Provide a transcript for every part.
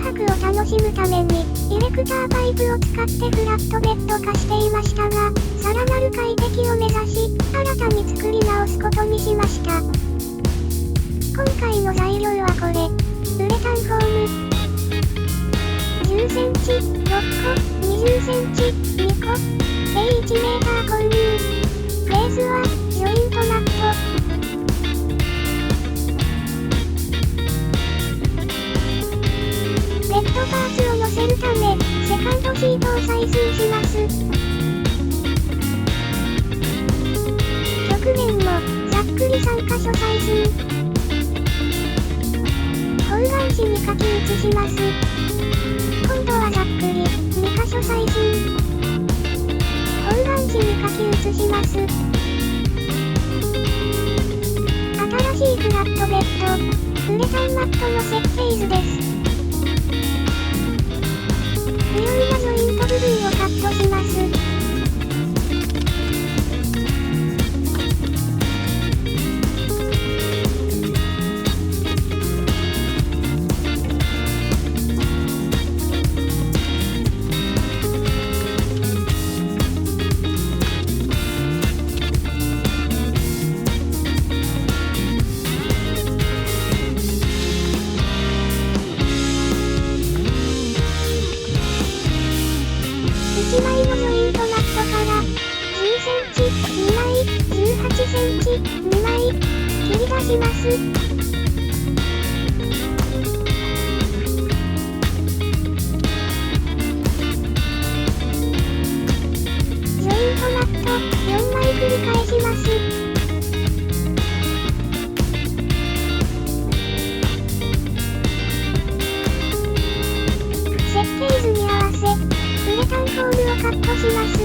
泊を楽しむために、エレクターパイプを使ってフラットベッド化していましたが、さらなる快適を目指し、新たに作り直すことにしました。今回の材料はこれ。ウレタンフォーム。10センチ、6個、20センチ、2個。計1メーター購入。ベースは、ジョイントマット。ベッドパーツを乗せるため、セカンドシートを採寸します。曲面も、ざっくり3箇所採寸。方眼紙に書き写します。今度はざっくり、2箇所採寸。方眼紙に書き写します。新しいフラットベッド、ウレタンマットの設計図です。不要なジョイント部分をカットします。1枚のジョイントマットから10センチ、2枚、18センチ、2枚、切り出します。ジョイントマット4枚繰り返します。設計図に合わせ、ウレタンフォームをカットします。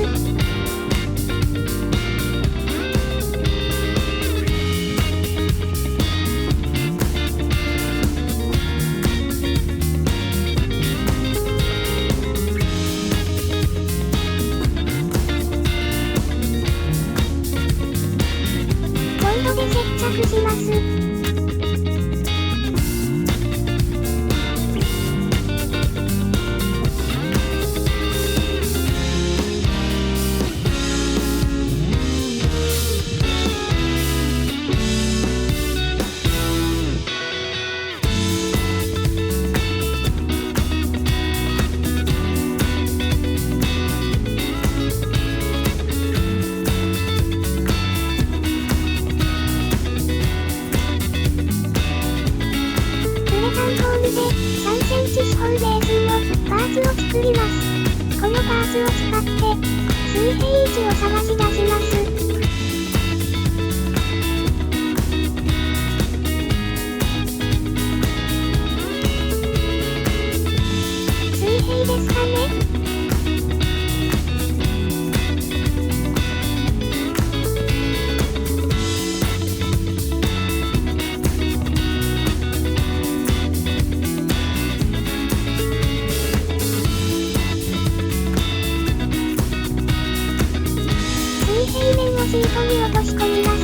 ボンドで接着します。3センチ四方ベースのパーツを作ります。このパーツを使って水平位置を探し出します。水平ですかね？平面をシートに落とし込みます。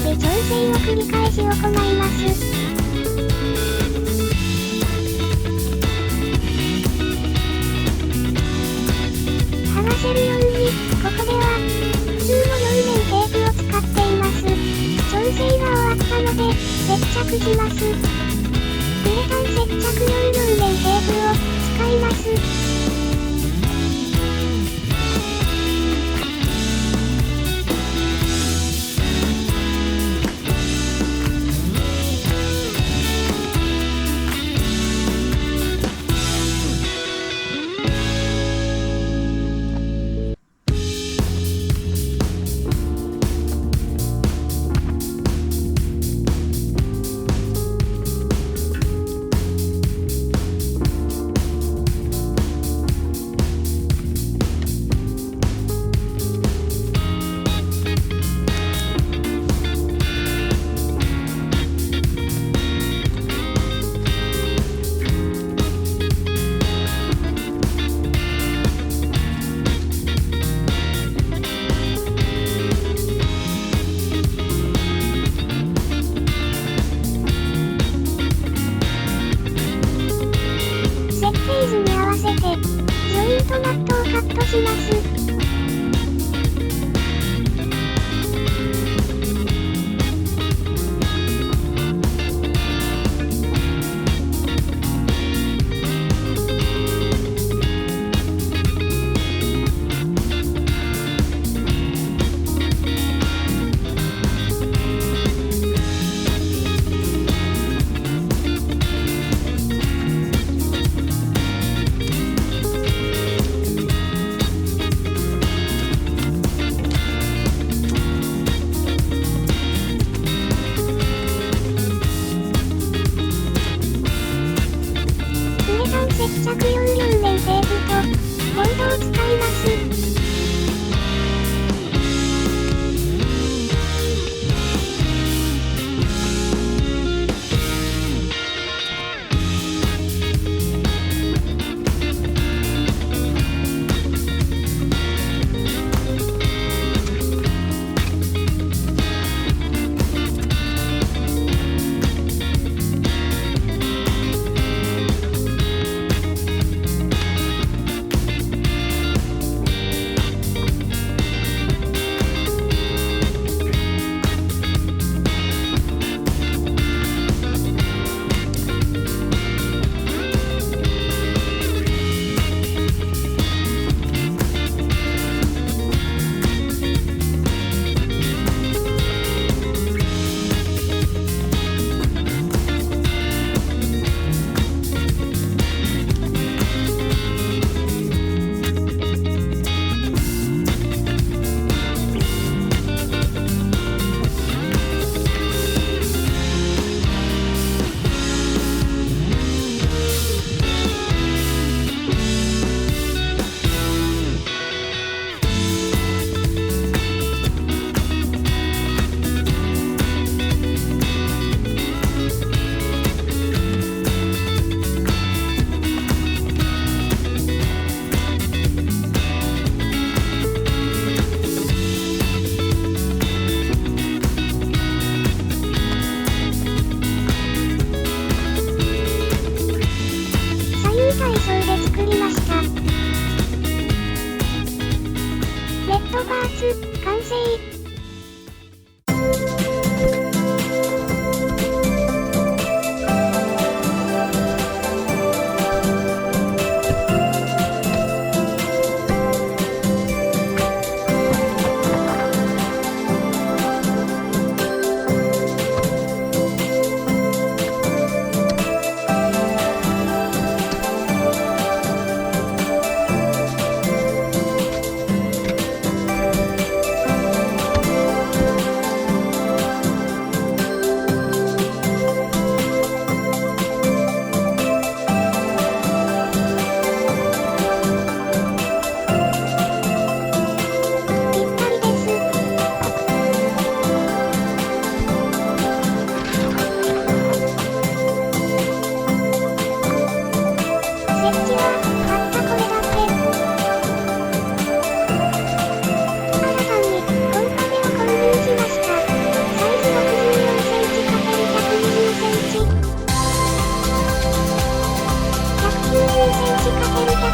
で、調整を繰り返し行います。剥がせるように、ここでは普通の両面テープを使っています。調整が終わったので、接着します。ウレタン接着用両面テープを使います。ジョイントマットをカットします。接着用両面テープとボンドを使います。体操で作りました。レッドパーツ、完成。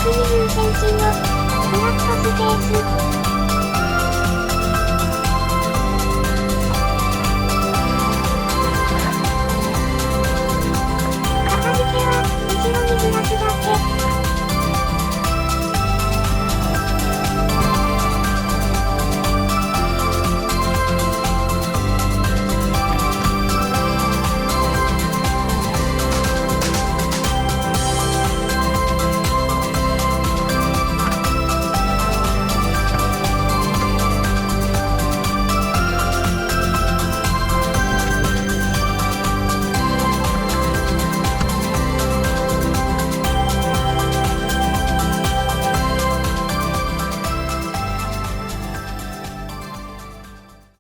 120cm×120cmのフラットスペース。